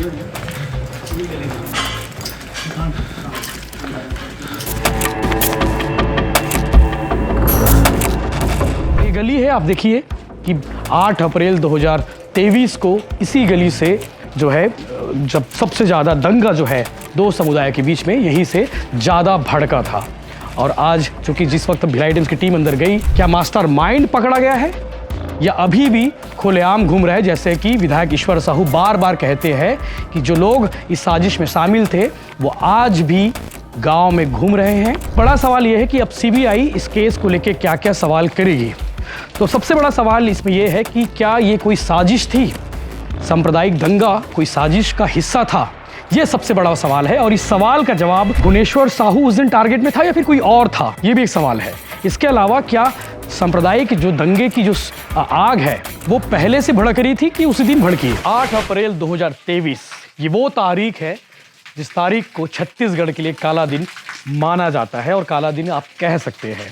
ये गली है, आप देखिए कि 8 अप्रैल 2023 को इसी गली से जो है जब सबसे ज़्यादा दंगा जो है दो समुदाय के बीच में यहीं से ज़्यादा भड़का था। और आज चूंकि जिस वक्त भिलाई टीम्स की टीम अंदर गई, क्या मास्टर माइंड पकड़ा गया है या अभी भी खुलेआम घूम रहे हैं? जैसे कि विधायक ईश्वर साहू बार बार कहते हैं कि जो लोग इस साजिश में शामिल थे वो आज भी गांव में घूम रहे हैं। बड़ा सवाल यह है कि अब सीबीआई इस केस को लेकर क्या क्या सवाल करेगी। तो सबसे बड़ा सवाल इसमें यह है कि क्या ये कोई साजिश थी, सांप्रदायिक दंगा कोई साजिश का हिस्सा था? ये सबसे बड़ा सवाल है और इस सवाल का जवाब भुवनेश्वर साहू उस दिन टारगेट में था या फिर कोई और था, ये भी एक सवाल है। इसके अलावा क्या सांप्रदायिक जो दंगे की जो आग है वो पहले से भड़क रही थी कि उसी दिन भड़की? 8 अप्रैल 2023 ये वो तारीख है जिस तारीख को छत्तीसगढ़ के लिए काला दिन माना जाता है और काला दिन आप कह सकते हैं।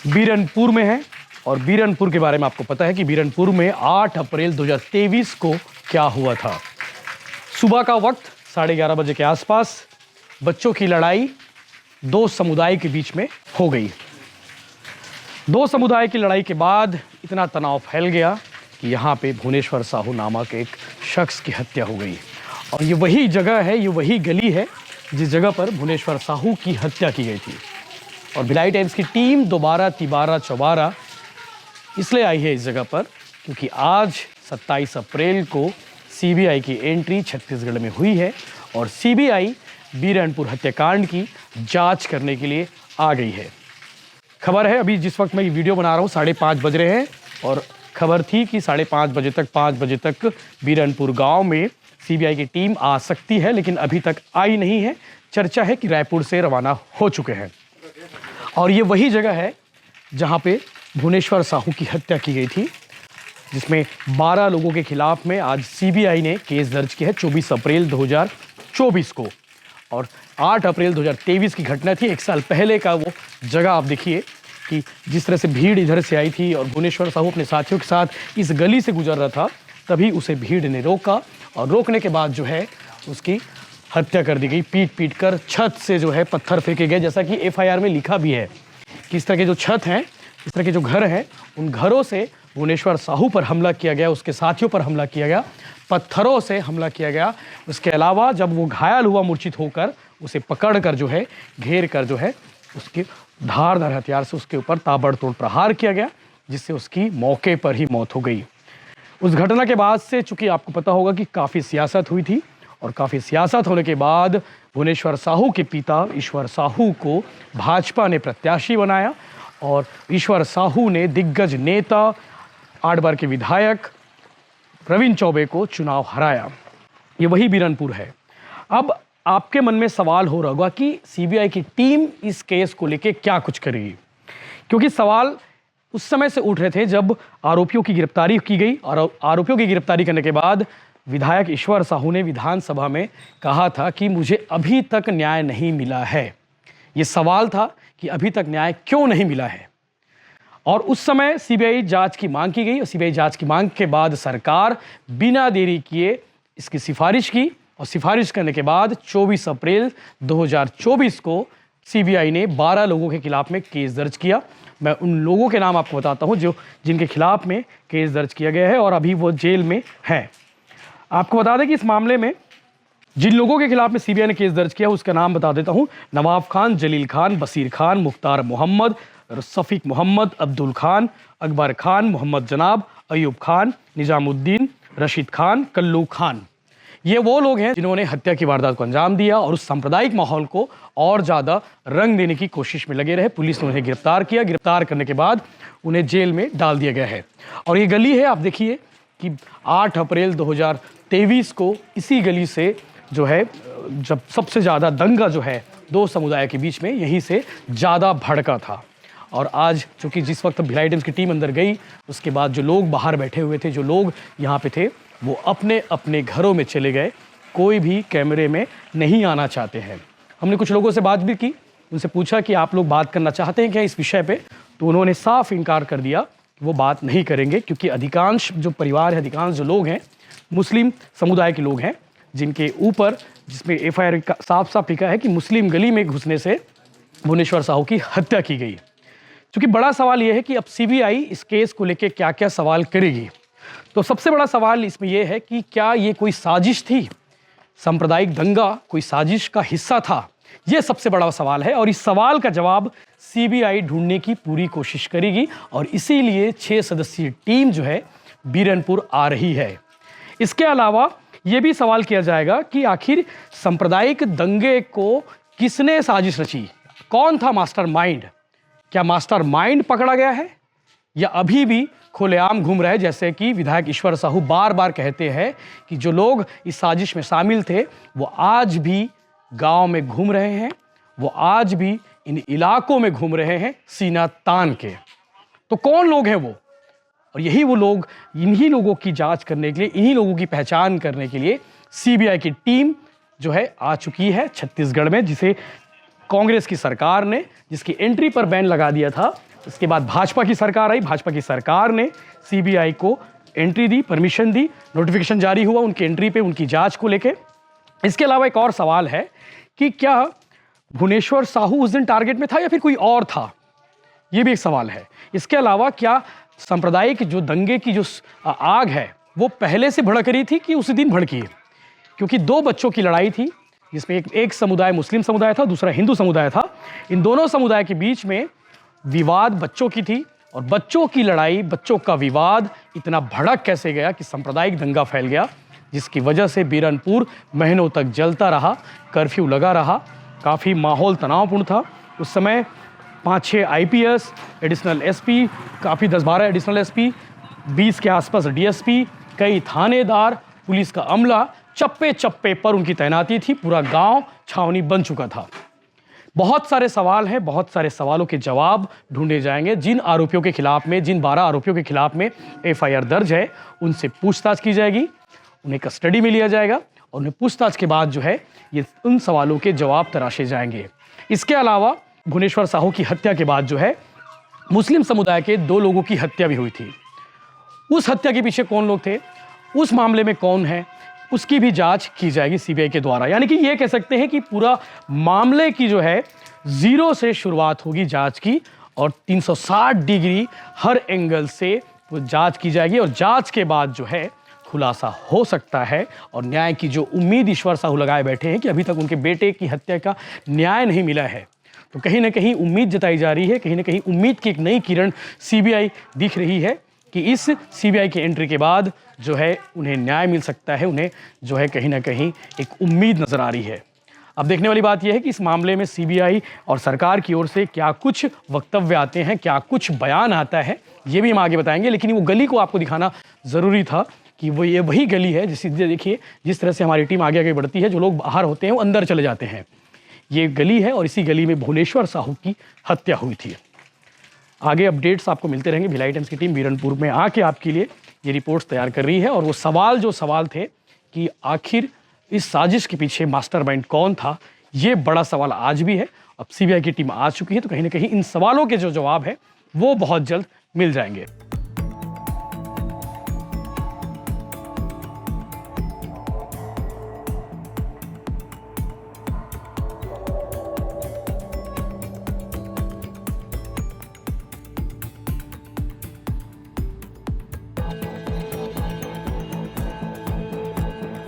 बीरनपुर में है और बीरनपुर के बारे में आपको पता है कि बीरनपुर में 8 अप्रैल 2023 को क्या हुआ था। सुबह का वक्त 11:30 बजे के आसपास बच्चों की लड़ाई दो समुदाय के बीच में हो गई। दो समुदाय की लड़ाई के बाद इतना तनाव फैल गया कि यहाँ पे भुवनेश्वर साहू नामक एक शख्स की हत्या हो गई। और ये वही जगह है, ये वही गली है जिस जगह पर भुवनेश्वर साहू की हत्या की गई थी। और भिलाई टाइम्स की टीम दोबारा तिबारा चौबारा इसलिए आई है इस जगह पर क्योंकि आज 27 अप्रैल को सीबीआई की एंट्री छत्तीसगढ़ में हुई है और सीबीआई बीरनपुर हत्याकांड की जांच करने के लिए आ गई है। खबर है अभी जिस वक्त मैं ये वीडियो बना रहा हूँ 5:30 बज रहे हैं और खबर थी कि 5:30 बजे तक 5 बजे तक बीरनपुर गांव में सीबीआई की टीम आ सकती है, लेकिन अभी तक आई नहीं है। चर्चा है कि रायपुर से रवाना हो चुके हैं और ये वही जगह है जहाँ पे भुवनेश्वर साहू की हत्या की गई थी, जिसमें 12 लोगों के खिलाफ में आज सीबीआई ने केस दर्ज किया है 24 अप्रैल 2024 को। और 8 अप्रैल 2023 की घटना थी, एक साल पहले का वो जगह आप देखिए कि जिस तरह से भीड़ इधर से आई थी और भुवनेश्वर साहू अपने साथियों के साथ इस गली से गुजर रहा था, तभी उसे भीड़ ने रोका और रोकने के बाद जो है उसकी हत्या कर दी गई। पीट कर छत से जो है पत्थर फेंके गए, जैसा कि एफआईआर में लिखा भी है कि इस तरह के जो छत हैं, इस तरह के जो घर हैं, उन घरों से भुवनेश्वर साहू पर हमला किया गया, उसके साथियों पर हमला किया गया, पत्थरों से हमला किया गया। उसके अलावा जब वो घायल हुआ मूर्छित होकर, उसे पकड़कर जो है घेर कर जो है उसके धारदार हथियार से उसके ऊपर ताबड़तोड़ प्रहार किया गया, जिससे उसकी मौके पर ही मौत हो गई। उस घटना के बाद से चूंकि आपको पता होगा कि काफ़ी सियासत हुई थी और काफ़ी सियासत होने के बाद भुवनेश्वर साहू के पिता ईश्वर साहू को भाजपा ने प्रत्याशी बनाया और ईश्वर साहू ने दिग्गज नेता 8 बार के विधायक प्रवीण चौबे को चुनाव हराया। ये वही बीरनपुर है। अब आपके मन में सवाल हो रहा होगा कि सीबीआई की टीम इस केस को लेके क्या कुछ करेगी, क्योंकि सवाल उस समय से उठ रहे थे जब आरोपियों की गिरफ्तारी की गई और आरोपियों की गिरफ्तारी करने के बाद विधायक ईश्वर साहू ने विधानसभा में कहा था कि मुझे अभी तक न्याय नहीं मिला है। ये सवाल था कि अभी तक न्याय क्यों नहीं मिला है। और उस समय सीबीआई जांच की मांग की गई और सीबीआई जांच की मांग के बाद सरकार बिना देरी किए इसकी सिफारिश की और सिफारिश करने के बाद 24 अप्रैल 2024 को सीबीआई ने 12 लोगों के खिलाफ में केस दर्ज किया। मैं उन लोगों के नाम आपको बताता हूं जिनके खिलाफ में केस दर्ज किया गया है और अभी वो जेल में है। आपको बता दें कि इस मामले में जिन लोगों के खिलाफ में सीबीआई ने केस दर्ज किया उसका नाम बता देता हूं। नवाब खान, जलील खान, बसीर खान, मुख्तार मोहम्मद, सफ़ीक मोहम्मद, अब्दुल खान, अकबर खान, मोहम्मद जनाब, अयूब खान, निजामुद्दीन, रशीद खान, कल्लू खान। ये वो लोग हैं जिन्होंने हत्या की वारदात को अंजाम दिया और उस सांप्रदायिक माहौल को और ज़्यादा रंग देने की कोशिश में लगे रहे। पुलिस ने उन्हें गिरफ्तार किया, गिरफ्तार करने के बाद उन्हें जेल में डाल दिया गया है। और ये गली है, आप देखिए कि 8 अप्रैल 2023 को इसी गली से जो है जब सबसे ज़्यादा दंगा जो है दो समुदाय के बीच में यहीं से ज़्यादा भड़का था। और आज चूँकि जिस वक्त भिलाई टीम्स की टीम अंदर गई उसके बाद जो लोग बाहर बैठे हुए थे, जो लोग यहाँ पे थे, वो अपने अपने घरों में चले गए। कोई भी कैमरे में नहीं आना चाहते हैं। हमने कुछ लोगों से बात भी की, उनसे पूछा कि आप लोग बात करना चाहते हैं क्या इस विषय पे, तो उन्होंने साफ इनकार कर दिया कि वो बात नहीं करेंगे, क्योंकि अधिकांश जो परिवार है, अधिकांश जो लोग हैं मुस्लिम समुदाय के लोग हैं, जिनके ऊपर, जिसमें एफआईआर का साफ साफ लिखा है कि मुस्लिम गली में घुसने से भुवनेश्वर साहू की हत्या की गई। क्योंकि बड़ा सवाल यह है कि अब सीबीआई इस केस को लेकर क्या क्या सवाल करेगी। तो सबसे बड़ा सवाल इसमें यह है कि क्या ये कोई साजिश थी, सांप्रदायिक दंगा कोई साजिश का हिस्सा था? यह सबसे बड़ा सवाल है और इस सवाल का जवाब सीबीआई ढूंढने की पूरी कोशिश करेगी और इसीलिए 6 सदस्यीय टीम जो है बीरनपुर आ रही है। इसके अलावा यह भी सवाल किया जाएगा कि आखिर सांप्रदायिक दंगे को किसने साजिश रची, कौन था मास्टरमाइंड? क्या मास्टरमाइंड पकड़ा गया है या अभी भी खुलेआम घूम रहे हैं? जैसे कि विधायक ईश्वर साहू बार बार कहते हैं कि जो लोग इस साजिश में शामिल थे वो आज भी गांव में घूम रहे हैं, वो आज भी इन इलाकों में घूम रहे हैं सीना तान के। तो कौन लोग हैं वो? और यही वो लोग, इन्हीं लोगों की जांच करने के लिए, इन्हीं लोगों की पहचान करने के लिए सीबीआई की टीम जो है आ चुकी है छत्तीसगढ़ में, जिसे कांग्रेस की सरकार ने, जिसकी एंट्री पर बैन लगा दिया था। इसके बाद भाजपा की सरकार आई, भाजपा की सरकार ने सीबीआई को एंट्री दी, परमिशन दी, नोटिफिकेशन जारी हुआ उनकी एंट्री पे, उनकी जांच को लेके। इसके अलावा एक और सवाल है कि क्या भुवनेश्वर साहू उस दिन टारगेट में था या फिर कोई और था? ये भी एक सवाल है। इसके अलावा क्या सांप्रदायिक जो दंगे की जो आग है वो पहले से भड़क रही थी कि उसी दिन भड़की? क्योंकि 2 बच्चों की लड़ाई थी, जिसमें एक समुदाय मुस्लिम समुदाय था, दूसरा हिंदू समुदाय था। इन दोनों समुदाय के बीच में विवाद बच्चों की थी और बच्चों की लड़ाई, बच्चों का विवाद इतना भड़क कैसे गया कि सांप्रदायिक दंगा फैल गया, जिसकी वजह से बीरनपुर महीनों तक जलता रहा, कर्फ्यू लगा रहा, काफ़ी माहौल तनावपूर्ण था। उस समय 5-6 आईपीएस, एडिशनल एसपी, काफ़ी 10-12 एडिशनल एसपी, 20 के आसपास डीएसपी, कई थानेदार, पुलिस का अमला, चप्पे चप्पे पर उनकी तैनाती थी। पूरा गांव छावनी बन चुका था। बहुत सारे सवाल हैं, बहुत सारे सवालों के जवाब ढूंढे जाएंगे। जिन आरोपियों के खिलाफ में, जिन 12 आरोपियों के खिलाफ में एफआईआर दर्ज है, उनसे पूछताछ की जाएगी, उन्हें कस्टडी में लिया जाएगा और उन्हें पूछताछ के बाद जो है ये उन सवालों के जवाब तराशे जाएंगे। इसके अलावा भुवनेश्वर साहू की हत्या के बाद जो है मुस्लिम समुदाय के 2 लोगों की हत्या भी हुई थी। उस हत्या के पीछे कौन लोग थे, उस मामले में कौन है, उसकी भी जांच की जाएगी सीबीआई के द्वारा। यानी कि ये कह सकते हैं कि पूरा मामले की जो है जीरो से शुरुआत होगी जांच की और 360 डिग्री हर एंगल से वो जांच की जाएगी और जांच के बाद जो है खुलासा हो सकता है। और न्याय की जो उम्मीद ईश्वर साहू लगाए बैठे हैं कि अभी तक उनके बेटे की हत्या का न्याय नहीं मिला है, तो कहीं ना कहीं उम्मीद जताई जा रही है, कहीं ना कहीं उम्मीद की एक नई किरण सीबीआई दिख रही है कि इस सीबीआई की एंट्री के बाद जो है उन्हें न्याय मिल सकता है, उन्हें जो है कहीं ना कहीं एक उम्मीद नजर आ रही है। अब देखने वाली बात यह है कि इस मामले में सीबीआई और सरकार की ओर से क्या कुछ वक्तव्य आते हैं, क्या कुछ बयान आता है, ये भी हम आगे बताएंगे। लेकिन वो गली को आपको दिखाना ज़रूरी था कि वो ये वही गली है जिस देखिए जिस तरह से हमारी टीम आगे आगे बढ़ती है, जो लोग बाहर होते हैं वो अंदर चले जाते हैं। ये गली है और इसी गली में भुवनेश्वर साहू की हत्या हुई थी। आगे अपडेट्स आपको मिलते रहेंगे। भिलाई टाइम्स की टीम बीरनपुर में आके आपके लिए ये रिपोर्ट्स तैयार कर रही है और वो सवाल थे कि आखिर इस साजिश के पीछे मास्टरमाइंड कौन था, ये बड़ा सवाल आज भी है। अब सीबीआई की टीम आ चुकी है, तो कहीं ना कहीं इन सवालों के जो जवाब है वो बहुत जल्द मिल जाएंगे।